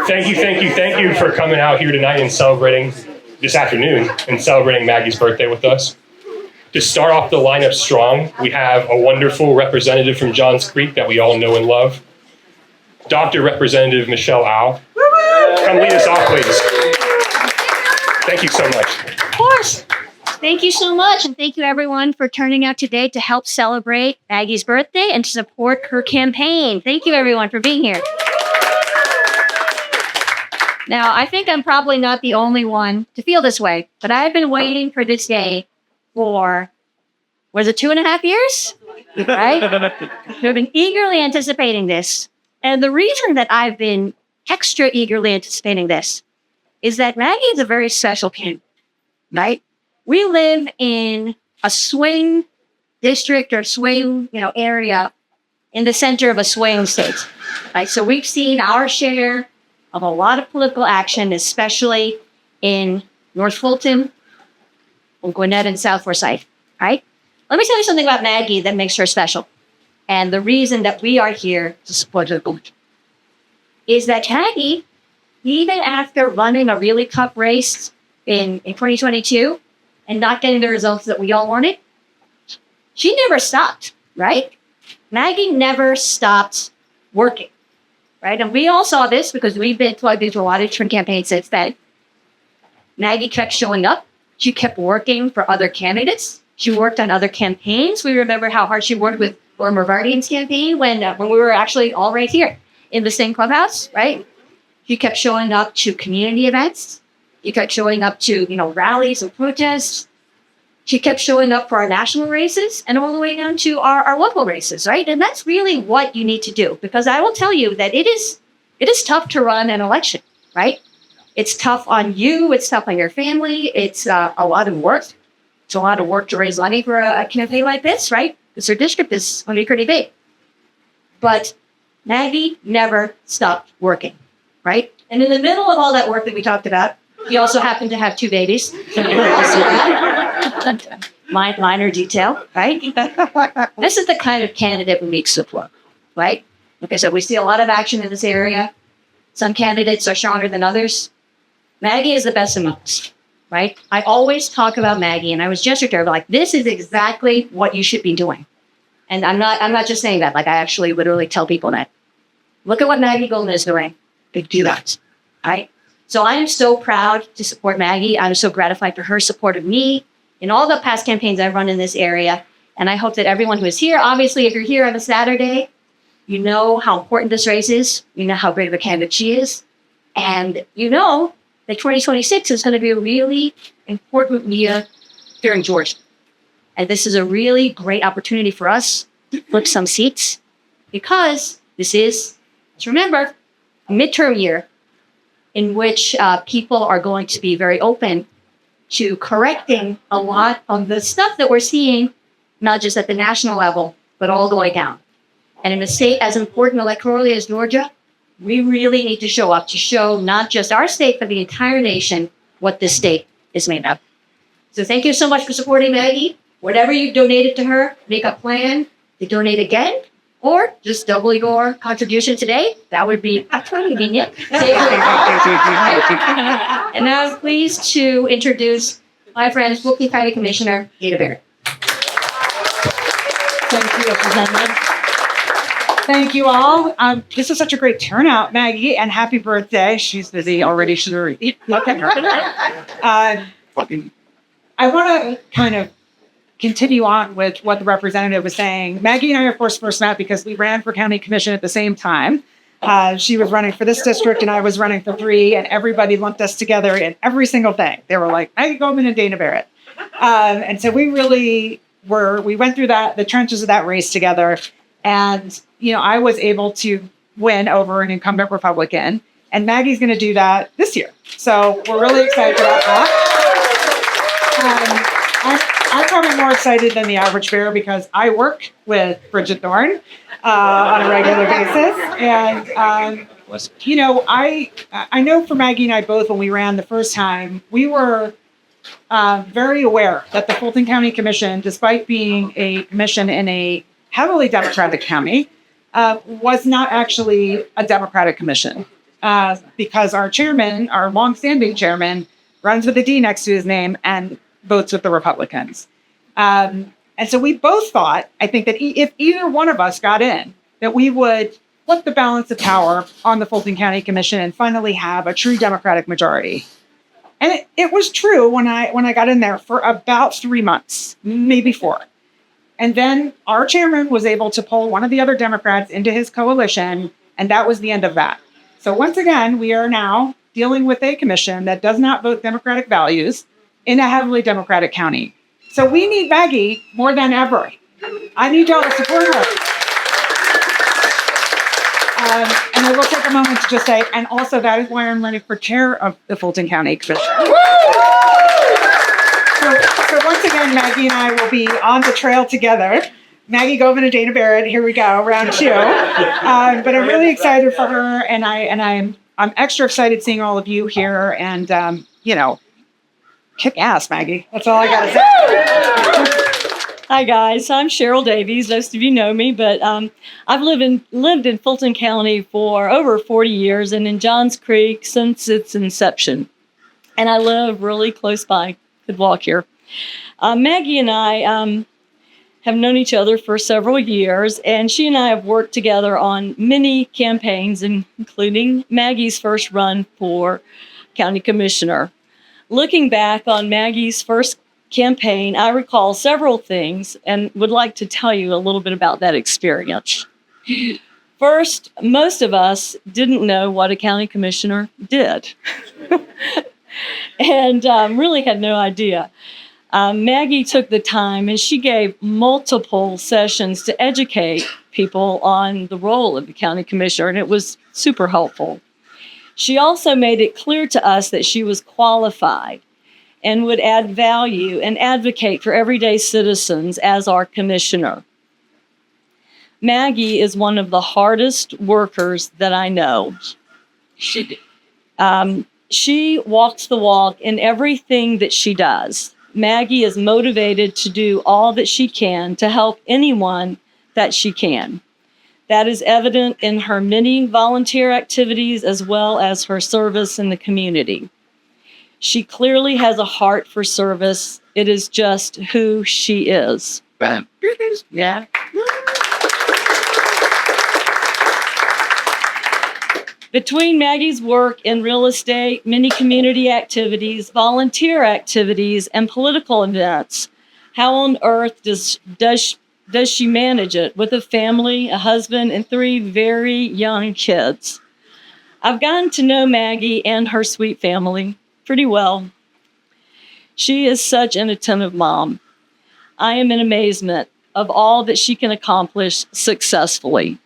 Thank you for coming out here tonight and celebrating this afternoon and celebrating Maggie's birthday with us. To start off the lineup strong, we have a wonderful representative from Johns Creek that we all know and love, Dr. Representative Michelle Au. Come lead us off, please. Thank you so much. Of course. Thank you so much, and thank you everyone for turning out today to help celebrate Maggie's birthday and to support her campaign. Thank you everyone for being here. Now, I think I'm probably not the only one to feel this way, but I've been waiting for this day for, was it 2.5 years? Right? I've been eagerly anticipating this. And the reason that I've been extra eagerly anticipating this is that Maggie is a very special candidate, right? We live in a swing district or swing, area in the center of a swing state, right? So we've seen our share of a lot of political action, especially in North Fulton, Gwinnett, and South Forsyth, right? Let me tell you something about Maggie that makes her special. And the reason that we are here to support her is that Maggie, even after running a really tough race in 2022 and not getting the results that we all wanted, she never stopped, right? Maggie never stopped working, right? And we all saw this because we've been plugged into a lot of different campaigns since then. Maggie kept showing up. She kept working for other candidates. She worked on other campaigns. We remember how hard she worked with Laura Vardian's campaign when we were actually all right here in the same clubhouse, right? She kept showing up to community events. She kept showing up to, rallies and protests. She kept showing up for our national races and all the way down to our local races, right? And that's really what you need to do, because I will tell you that it is tough to run an election, right? It's tough on you. It's tough on your family. It's a lot of work. It's a lot of work to raise money for a campaign like this, right? Because her district is going to be pretty big. But Maggie never stopped working, right? And in the middle of all that work that we talked about, we also happened to have 2 babies. Minor detail, right? This is the kind of candidate we need to support, right? Okay, so we see a lot of action in this area. Some candidates are stronger than others. Maggie is the best amongst, right? I always talk about Maggie, and I was just there, like, this is exactly what you should be doing. And I'm not just saying that, like, I actually literally tell people that. Look at what Maggie Goldman is doing. They do that, right? So I am so proud to support Maggie. I'm so gratified for her support of me in all the past campaigns I've run in this area. And I hope that everyone who is here, obviously, if you're here on a Saturday, you know how important this race is. You know how great of a candidate she is. And you know that 2026 is going to be a really important year here in Georgia. And this is a really great opportunity for us to flip some seats, because this is, let's remember, a midterm year in which people are going to be very open to correcting a lot of the stuff that we're seeing, not just at the national level, but all the way down. And in a state as important electorally as Georgia, we really need to show up to show not just our state, but the entire nation what this state is made of. So thank you so much for supporting Maggie. Whatever you donated to her, make a plan to donate again, or just double your contribution today. That would be convenient. And now I'm pleased to introduce my friend, Fulton County Commissioner Barrett. Thank you, Representative. Thank you all. This is such a great turnout, Maggie, and happy birthday. She's busy already. She's already. Okay. I want to kind of continue on with what the representative was saying. Maggie and I, of course, first met because we ran for county commission at the same time. She was running for this district and I was running for 3, and everybody lumped us together in every single thing. They were like, Maggie Goldman and Dana Barrett. And so we really we went through the trenches of that race together. And, I was able to win over an incumbent Republican, and Maggie's going to do that this year. So we're really excited about that. I'm probably more excited than the average bear because I work with Bridget Thorne on a regular basis. And, I know for Maggie and I both, when we ran the first time, we were very aware that the Fulton County Commission, despite being a commission in a heavily Democratic county, was not actually a Democratic commission because our chairman, our longstanding chairman, runs with a D next to his name and votes with the Republicans. And so we both thought, I think, that if either one of us got in, that we would flip the balance of power on the Fulton County Commission and finally have a true Democratic majority. And it was true when I got in there for about 3 months, maybe 4. And then our chairman was able to pull one of the other Democrats into his coalition, and that was the end of that. So once again, we are now dealing with a commission that does not vote Democratic values in a heavily Democratic county. So we need Maggie more than ever. I need y'all to support her. And I will take a moment to just say, and also that is why I'm running for chair of the Fulton County Commission. So once again, Maggie and I will be on the trail together. Maggie Goldman and Dana Barrett, here we go, round 2. But I'm really excited for her, and I'm extra excited seeing all of you here, and kick ass, Maggie. That's all I gotta say. Hi guys, I'm Cheryl Davies. Most of you know me, but I've lived in Fulton County for over 40 years and in Johns Creek since its inception. And I live really close by. Could walk here. Maggie and I have known each other for several years, and she and I have worked together on many campaigns, including Maggie's first run for county commissioner. Looking back on Maggie's first campaign, I recall several things and would like to tell you a little bit about that experience. First, most of us didn't know what a county commissioner did and really had no idea. Maggie took the time and she gave multiple sessions to educate people on the role of the county commissioner, and it was super helpful. She also made it clear to us that she was qualified and would add value and advocate for everyday citizens as our commissioner. Maggie is one of the hardest workers that I know. She walks the walk in everything that she does. Maggie is motivated to do all that she can to help anyone that she can. That is evident in her many volunteer activities as well as her service in the community. She clearly has a heart for service. It is just who she is. Bam. Yeah. Between Maggie's work in real estate, many community activities, volunteer activities, and political events, how on earth does she manage it with a family, a husband, and 3 very young kids? I've gotten to know Maggie and her sweet family pretty well. She is such an attentive mom. I am in amazement of all that she can accomplish successfully.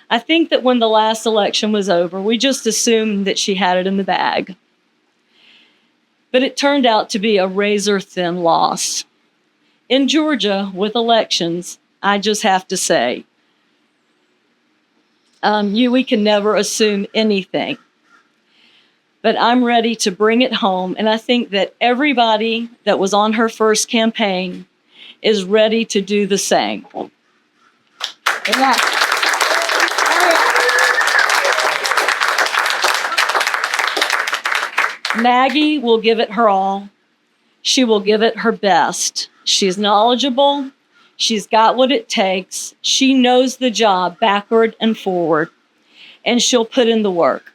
I think that when the last election was over, we just assumed that she had it in the bag. But it turned out to be a razor-thin loss. In Georgia, with elections, I just have to say, we can never assume anything. But I'm ready to bring it home, and I think that everybody that was on her first campaign is ready to do the same. Yeah. Maggie will give it her all. She will give it her best. She's knowledgeable. She's got what it takes. She knows the job backward and forward, and she'll put in the work.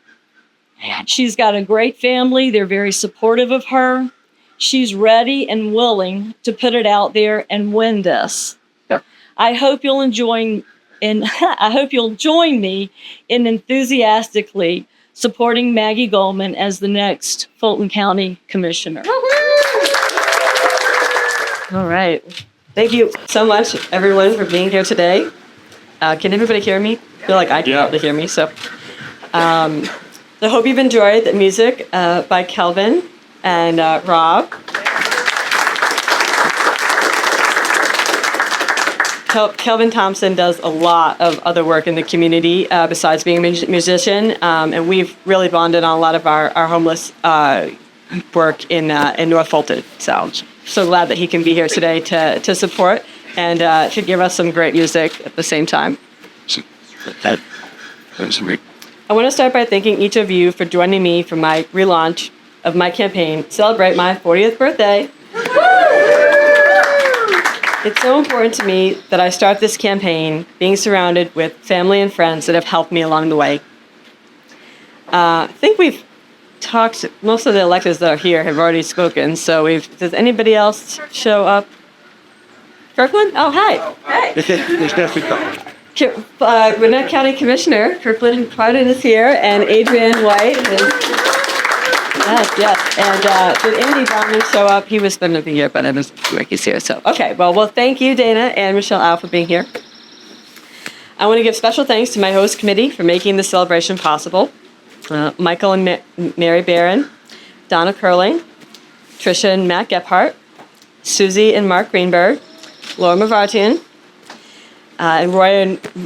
She's got a great family. They're very supportive of her. She's ready and willing to put it out there and win this. Yep. I hope you'll join me in enthusiastically supporting Maggie Goldman as the next Fulton County Commissioner. All right. Thank you so much, everyone, for being here today. Can everybody hear me? I feel like I can able to hear me. So I hope you've enjoyed the music by Kelvin and Rob. Kelvin Thompson does a lot of other work in the community besides being a musician, and we've really bonded on a lot of our homeless work in North Fulton. So glad that he can be here today to support and to give us some great music at the same time. I want to start by thanking each of you for joining me for my relaunch of my campaign, Celebrate My 40th Birthday. It's so important to me that I start this campaign being surrounded with family and friends that have helped me along the way. I think we've talked, most of the electeds that are here have already spoken, so does anybody else show up? Kirkland? Oh, hi. Hi. Gwinnett County Commissioner Kirkland Crowden is here, and Adrian White is... Yes. And did Andy Bauman show up? He was going to be here, but I was Ricky's here. So, okay. Well, thank you, Dana and Michelle Al, for being here. I want to give special thanks to my host committee for making this celebration possible. Michael and Mary Barron, Donna Curling, Tricia and Matt Gephardt, Susie and Mark Greenberg, Laura Mavartian, and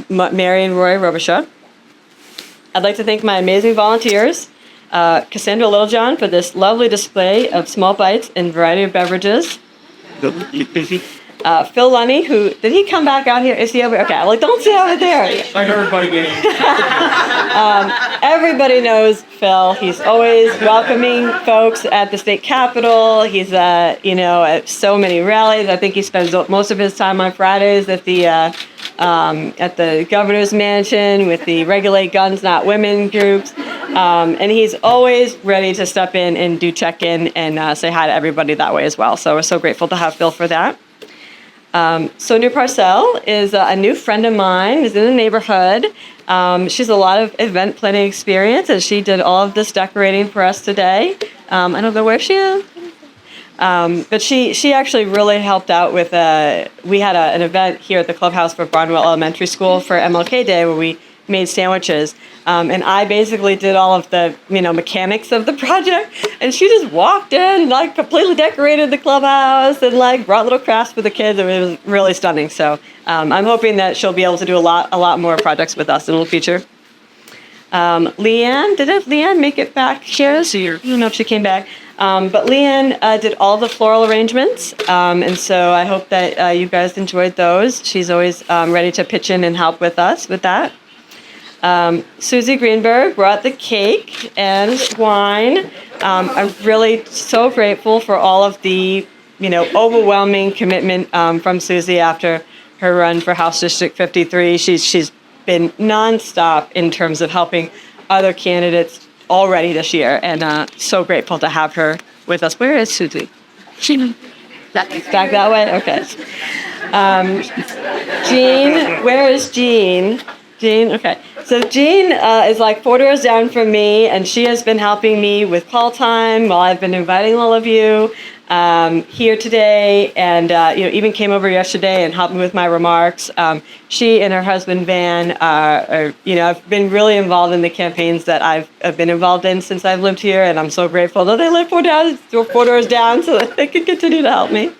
Mary and Roy Robichaud. I'd like to thank my amazing volunteers, Cassandra Littlejohn, for this lovely display of small bites and variety of beverages. Phil Lunny, did he come back out here? Is he over? Okay, don't sit over there. I heard about you. Everybody knows Phil. He's always welcoming folks at the state capitol. He's, at so many rallies. I think he spends most of his time on Fridays at the governor's mansion with the Regulate Guns Not Women groups. And he's always ready to step in and do check-in and say hi to everybody that way as well. So we're so grateful to have Phil for that. Sonia Parcell is a new friend of mine, is in the neighborhood. She has a lot of event planning experience, and she did all of this decorating for us today. I don't know where she is. But she actually really helped out with, we had an event here at the clubhouse for Barnwell Elementary School for MLK Day where we made sandwiches. And I basically did all of the, mechanics of the project. And she just walked in, completely decorated the clubhouse and, brought little crafts for the kids. It was really stunning. So I'm hoping that she'll be able to do a lot more projects with us in the future. Leanne, did Leanne make it back here? So I don't know if she came back. But Leanne did all the floral arrangements. And so I hope that you guys enjoyed those. She's always ready to pitch in and help with us with that. Susie Greenberg brought the cake and wine. I'm really so grateful for all of the, overwhelming commitment from Susie after her run for House District 53. She's been nonstop in terms of helping other candidates already this year, and so grateful to have her with us. Where is Susie? Back that way? Okay. Jean, where is Jean? Jean, okay. So Jean is 4 doors down from me, and she has been helping me with call time while I've been inviting all of you here today, and even came over yesterday and helped me with my remarks. She and her husband Van have been really involved in the campaigns that I've been involved in since I've lived here, and I'm so grateful that they live 4 doors down so that they can continue to help me.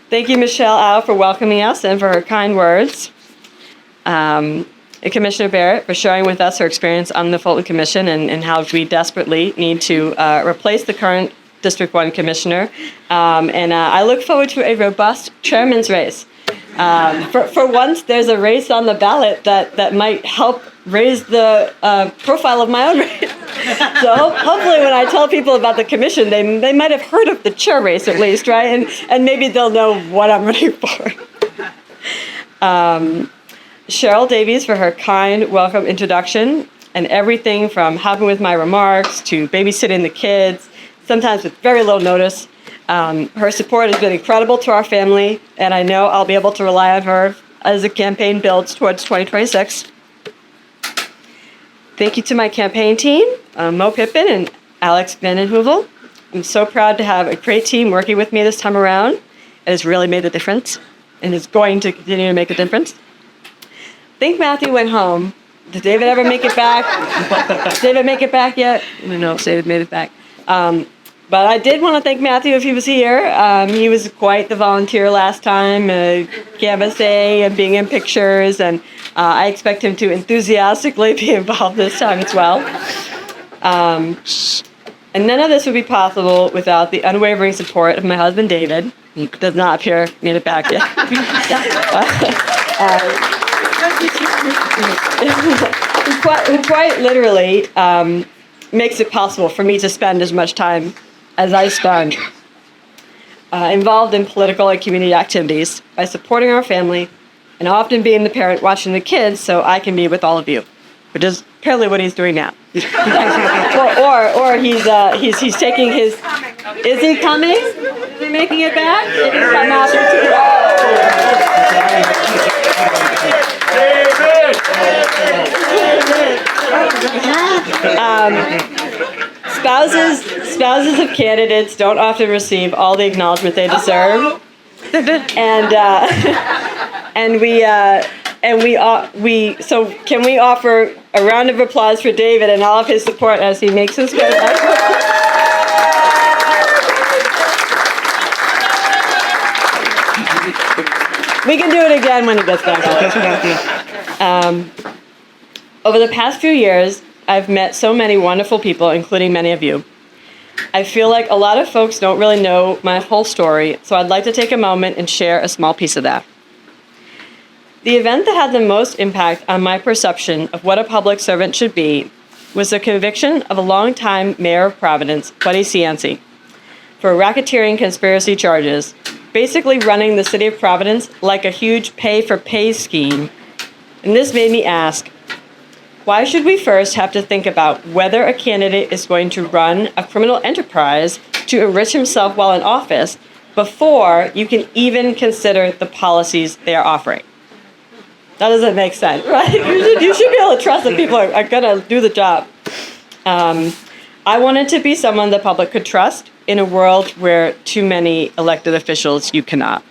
Thank you, Michelle Au, for welcoming us and for her kind words. And Commissioner Barrett for sharing with us her experience on the Fulton Commission and how we desperately need to replace the current District 1 Commissioner. And I look forward to a robust chairman's race. For once, there's a race on the ballot that might help raise the profile of my own race. So hopefully when I tell people about the commission, they might have heard of the chair race at least, right? And maybe they'll know what I'm running for. Cheryl Davies for her kind welcome introduction and everything from helping with my remarks to babysitting the kids, sometimes with very little notice. Her support has been incredible to our family, and I know I'll be able to rely on her as the campaign builds towards 2026. Thank you to my campaign team, Mo Pippin and Alex Van Hoovel. I'm so proud to have a great team working with me this time around. It has really made a difference and is going to continue to make a difference. I think Matthew went home. Did David ever make it back? Did David make it back yet? I don't know if David made it back. But I did want to thank Matthew if he was here. He was quite the volunteer last time, canvassing and being in pictures, and I expect him to enthusiastically be involved this time as well. And none of this would be possible without the unwavering support of my husband, David. He does not appear made it back yet. who quite literally makes it possible for me to spend as much time as I spend involved in political and community activities by supporting our family and often being the parent watching the kids so I can be with all of you, which is apparently what he's doing now. or he's taking his. Is he coming? Is he making it back? Did he come out Spouses of candidates don't often receive all the acknowledgement they deserve, so can we offer a round of applause for David and all of his support as he makes his way back? We can do it again when he gets back. Over the past few years, I've met so many wonderful people, including many of you. I feel like a lot of folks don't really know my whole story, so I'd like to take a moment and share a small piece of that. The event that had the most impact on my perception of what a public servant should be was the conviction of a longtime mayor of Providence, Buddy Cianci, for racketeering conspiracy charges, basically running the city of Providence like a huge pay-for-pay scheme. And this made me ask, why should we first have to think about whether a candidate is going to run a criminal enterprise to enrich himself while in office before you can even consider the policies they are offering? That doesn't make sense, right? You should be able to trust that people are going to do the job. I wanted to be someone the public could trust in a world where too many elected officials you cannot.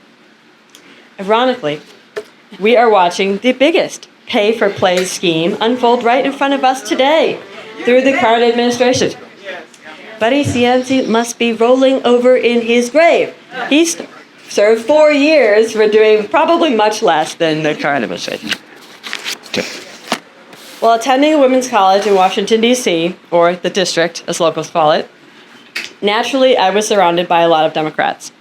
Ironically, we are watching the biggest pay-for-play scheme unfold right in front of us today through the current administration. Buddy Cianci must be rolling over in his grave. He's served 4 years for doing probably much less than the current administration. While attending a women's college in Washington, D.C., or the district, as locals call it, naturally I was surrounded by a lot of Democrats.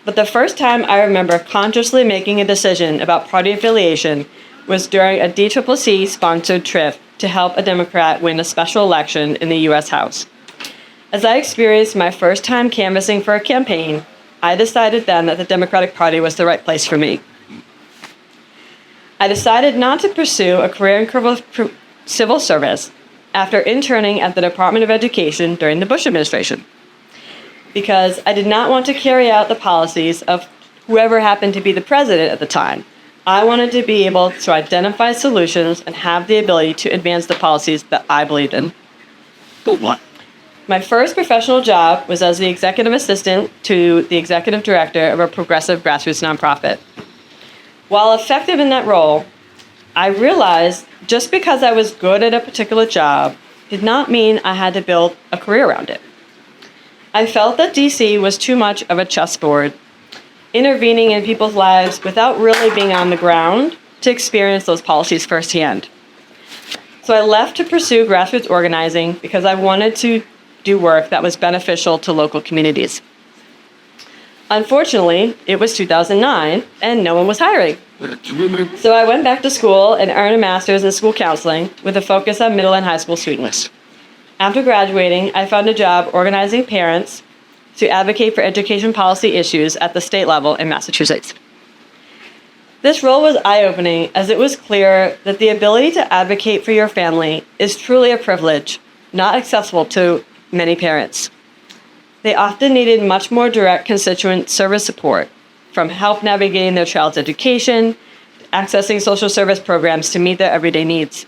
But the first time I remember consciously making a decision about party affiliation was during a DCCC-sponsored trip to help a Democrat win a special election in the U.S. House. As I experienced my first time canvassing for a campaign, I decided then that the Democratic Party was the right place for me. I decided not to pursue a career in civil service after interning at the Department of Education during the Bush administration, because I did not want to carry out the policies of whoever happened to be the president at the time. I wanted to be able to identify solutions and have the ability to advance the policies that I believed in. My first professional job was as the executive assistant to the executive director of a progressive grassroots nonprofit. While effective in that role, I realized just because I was good at a particular job did not mean I had to build a career around it. I felt that DC was too much of a chessboard, intervening in people's lives without really being on the ground to experience those policies firsthand. So I left to pursue grassroots organizing because I wanted to do work that was beneficial to local communities. Unfortunately, it was 2009 and no one was hiring. So I went back to school and earned a master's in school counseling with a focus on middle and high school students. After graduating, I found a job organizing parents to advocate for education policy issues at the state level in Massachusetts. This role was eye-opening as it was clear that the ability to advocate for your family is truly a privilege, not accessible to many parents. They often needed much more direct constituent service support, from help navigating their child's education, accessing social service programs to meet their everyday needs.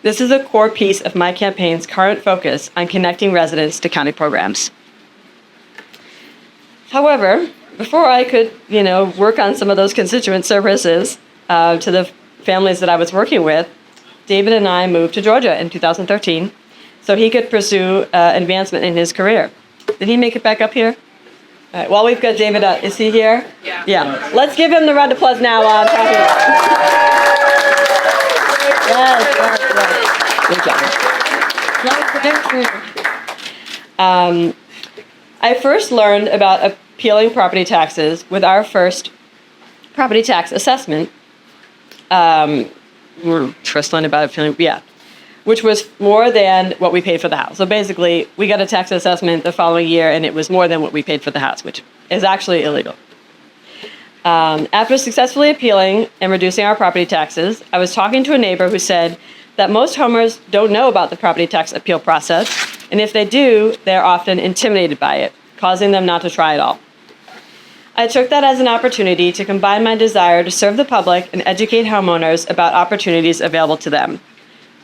This is a core piece of my campaign's current focus on connecting residents to county programs. However, before I could, work on some of those constituent services to the families that I was working with, David and I moved to Georgia in 2013 so he could pursue advancement in his career. Did he make it back up here? All right, while we've got David, is he here? Yeah. Let's give him the round of applause now while I'm talking about Yes. I first learned about appealing property taxes with our first property tax assessment first learned about it, which was more than what we paid for the house. So basically, we got a tax assessment the following year, and it was more than what we paid for the house, which is actually illegal. After successfully appealing and reducing our property taxes, I was talking to a neighbor who said that most homeowners don't know about the property tax appeal process, and if they do, they're often intimidated by it, causing them not to try at all. I took that as an opportunity to combine my desire to serve the public and educate homeowners about opportunities available to them.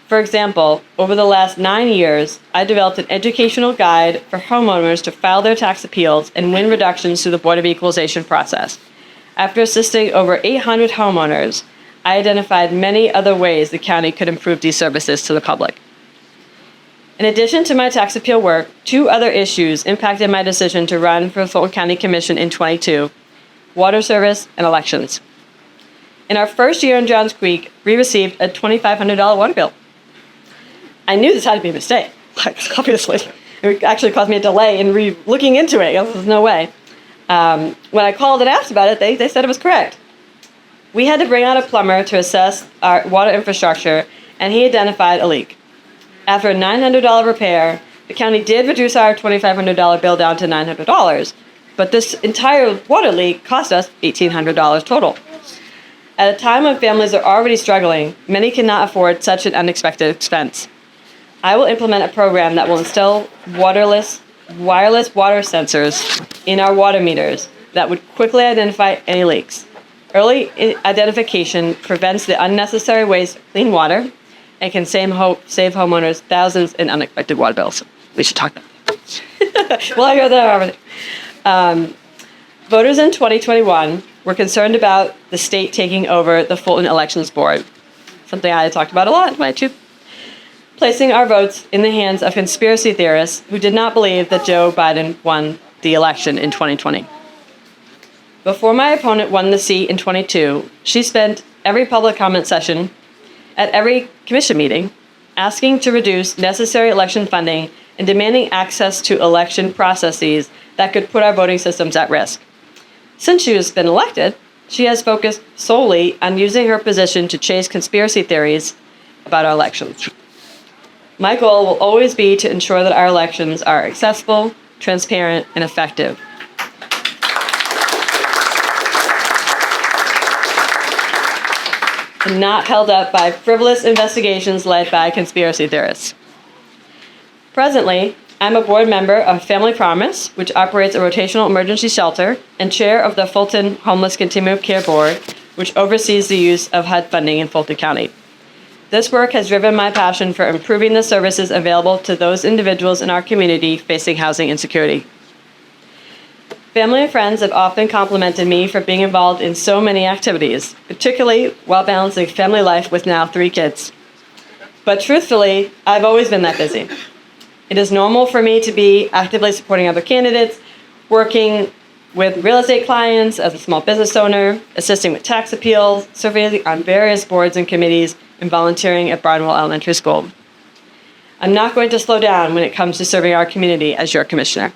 For example, over the last 9 years, I developed an educational guide for homeowners to file their tax appeals and win reductions through the Board of Equalization process. After assisting over 800 homeowners, I identified many other ways the county could improve these services to the public. In addition to my tax appeal work, 2 other issues impacted my decision to run for the Fulton County Commission in '22: water service and elections. In our first year in Johns Creek, we received a $2,500 water bill. I knew this had to be a mistake, obviously. It actually caused me a delay in looking into it. There's no way. When I called and asked about it, they said it was correct. We had to bring out a plumber to assess our water infrastructure, and he identified a leak. After a $900 repair, the county did reduce our $2,500 bill down to $900, but this entire water leak cost us $1,800 total. At a time when families are already struggling, many cannot afford such an unexpected expense. I will implement a program that will install wireless water sensors in our water meters that would quickly identify any leaks. Early identification prevents the unnecessary waste of clean water and can save homeowners thousands in unexpected water bills. We should talk about that. Well, I heard that already. Voters in 2021 were concerned about the state taking over the Fulton Elections Board, something I talked about a lot, placing our votes in the hands of conspiracy theorists who did not believe that Joe Biden won the election in 2020. Before my opponent won the seat in '22, she spent every public comment session at every commission meeting asking to reduce necessary election funding and demanding access to election processes that could put our voting systems at risk. Since she has been elected, she has focused solely on using her position to chase conspiracy theories about our elections. My goal will always be to ensure that our elections are accessible, transparent, and effective. And not held up by frivolous investigations led by conspiracy theorists. Presently, I'm a board member of Family Promise, which operates a rotational emergency shelter, and chair of the Fulton Homeless Continuum of Care Board, which oversees the use of HUD funding in Fulton County. This work has driven my passion for improving the services available to those individuals in our community facing housing insecurity. Family and friends have often complimented me for being involved in so many activities, particularly while balancing family life with now 3 kids. But truthfully, I've always been that busy. It is normal for me to be actively supporting other candidates, working with real estate clients as a small business owner, assisting with tax appeals, serving on various boards and committees, and volunteering at Barnwell Elementary School. I'm not going to slow down when it comes to serving our community as your commissioner.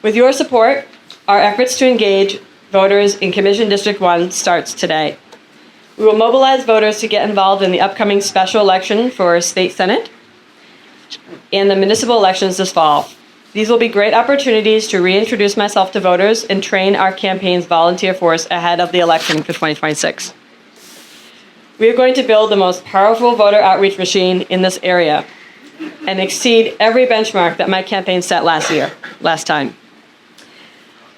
With your support, our efforts to engage voters in Commission District 1 starts today. We will mobilize voters to get involved in the upcoming special election for State Senate and the municipal elections this fall. These will be great opportunities to reintroduce myself to voters and train our campaign's volunteer force ahead of the election for 2026. We are going to build the most powerful voter outreach machine in this area and exceed every benchmark that my campaign set last time.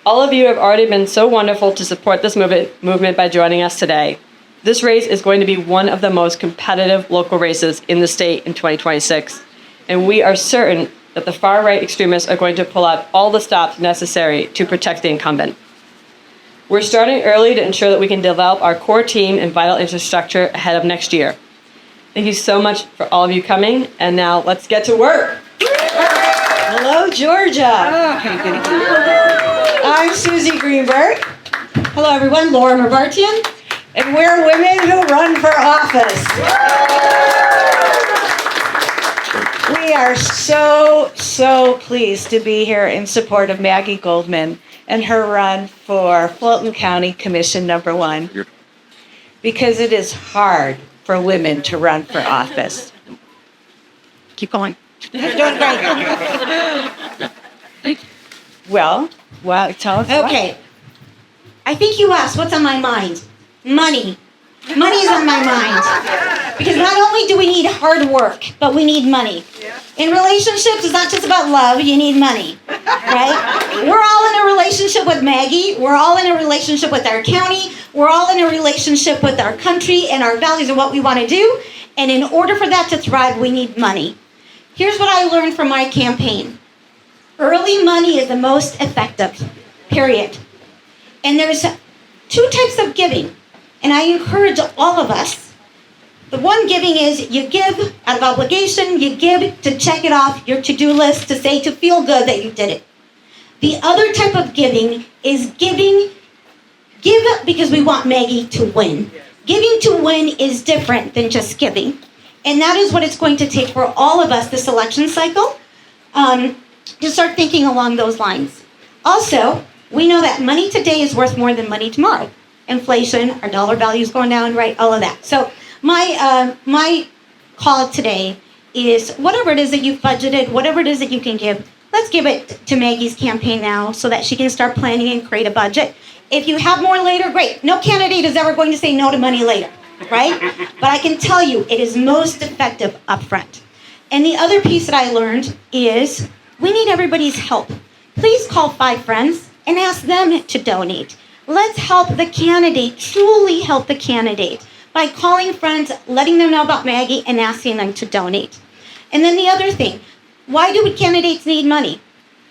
All of you have already been so wonderful to support this movement by joining us today. This race is going to be one of the most competitive local races in the state in 2026, and we are certain that the far-right extremists are going to pull out all the stops necessary to protect the incumbent. We're starting early to ensure that we can develop our core team and vital infrastructure ahead of next year. Thank you so much for all of you coming, and now let's get to work. Hello, Georgia. Okay, good. I'm Susie Greenberg. Hello, everyone. Laura Mabartian. And we're women who run for office. We are so pleased to be here in support of Maggie Goldman in her run for Fulton County Commission number 1 because it is hard for women to run for office. Keep going. You're doing great. Well, tell us. Okay. I think you asked what's on my mind. Money. Money is on my mind. Because not only do we need hard work, but we need money. In relationships, it's not just about love, you need money. Right? We're all in a relationship with Maggie. We're all in a relationship with our county. We're all in a relationship with our country and our values and what we want to do. And in order for that to thrive, we need money. Here's what I learned from my campaign. Early money is the most effective, period. And there's 2 types of giving. And I encourage all of us. The one giving is you give out of obligation, you give to check it off your to-do list, to say, to feel good that you did it. The other type of giving is give because we want Maggie to win. Giving to win is different than just giving. And that is what it's going to take for all of us this election cycle to start thinking along those lines. Also, we know that money today is worth more than money tomorrow. Inflation, our dollar value is going down, right? All of that. So my call today is whatever it is that you've budgeted, whatever it is that you can give, let's give it to Maggie's campaign now so that she can start planning and create a budget. If you have more later, great. No candidate is ever going to say no to money later, right? But I can tell you it is most effective upfront. And the other piece that I learned is we need everybody's help. Please call 5 friends and ask them to donate. Let's help the candidate, truly help the candidate by calling friends, letting them know about Maggie, and asking them to donate. And then the other thing, why do candidates need money?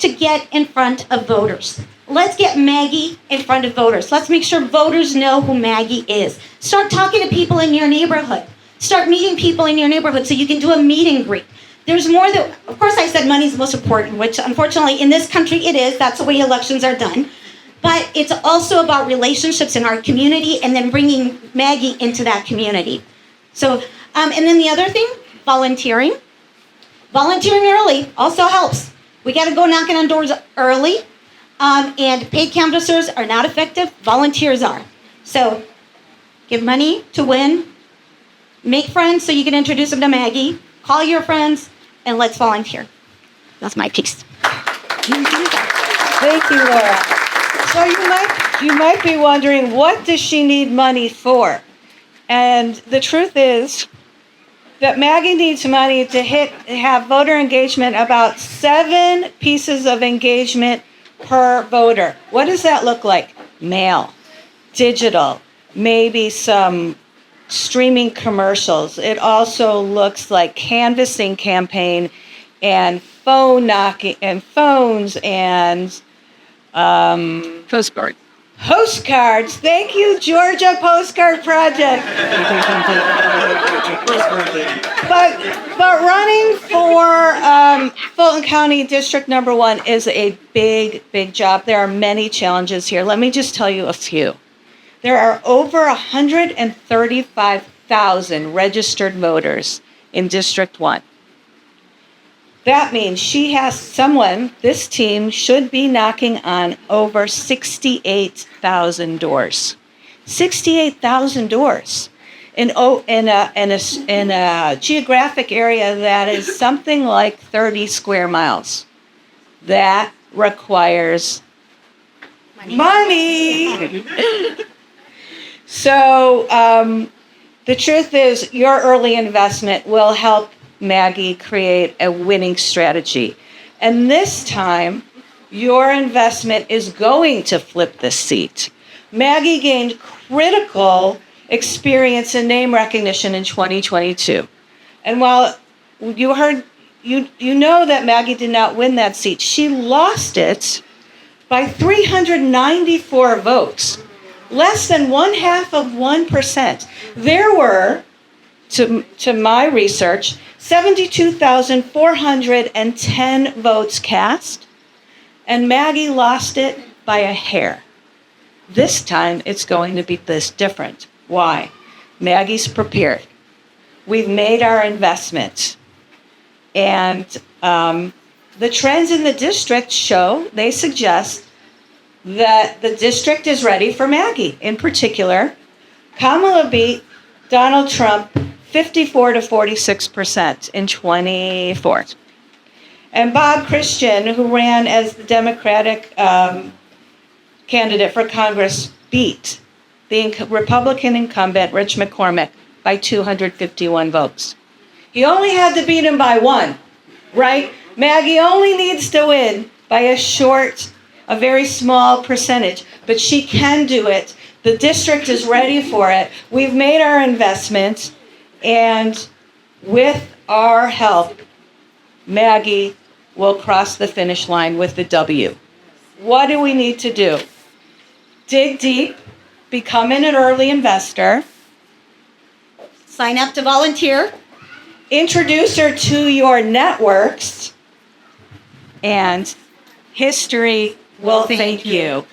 To get in front of voters. Let's get Maggie in front of voters. Let's make sure voters know who Maggie is. Start talking to people in your neighborhood. Start meeting people in your neighborhood so you can do a meet and greet. There's more that, of course I said money is most important, which unfortunately in this country it is. That's the way elections are done. But it's also about relationships in our community and then bringing Maggie into that community. So, and then the other thing, volunteering. Volunteering early also helps. We got to go knocking on doors early. And paid canvassers are not effective. Volunteers are. So give money to win. Make friends so you can introduce them to Maggie. Call your friends and let's volunteer. That's my piece. Thank you, Laura. So you might be wondering, what does she need money for? And the truth is that Maggie needs money to have voter engagement, about 7 pieces of engagement per voter. What does that look like? Mail, digital, maybe some streaming commercials. It also looks like canvassing campaign and phone knocking and phones and Postcard. postcards. Thank you, Georgia Postcard Project. But running for Fulton County District Number 1 is a big, big job. There are many challenges here. Let me just tell you a few. There are over 135,000 registered voters in District 1. That means she has this team should be knocking on over 68,000 doors. 68,000 doors in a geographic area that is something like 30 square miles. That requires money. So the truth is, your early investment will help Maggie create a winning strategy. And this time, your investment is going to flip the seat. Maggie gained critical experience and name recognition in 2022. And while you know that Maggie did not win that seat, she lost it by 394 votes, less than 0.5%. There were, to my research, 72,410 votes cast, and Maggie lost it by a hair. This time, it's going to be different. Why? Maggie's prepared. We've made our investment. And the trends in the district they suggest that the district is ready for Maggie. In particular, Kamala beat Donald Trump 54 to 46% in 24. And Bob Christian, who ran as the Democratic candidate for Congress, beat the Republican incumbent, Rich McCormick, by 251 votes. He only had to beat him by one, right? Maggie only needs to win by a very small percentage, but she can do it. The district is ready for it. We've made our investment, and with our help, Maggie will cross the finish line with the W. What do we need to do? Dig deep, become an early investor, Sign up to volunteer. introduce her to your networks, and history will thank you.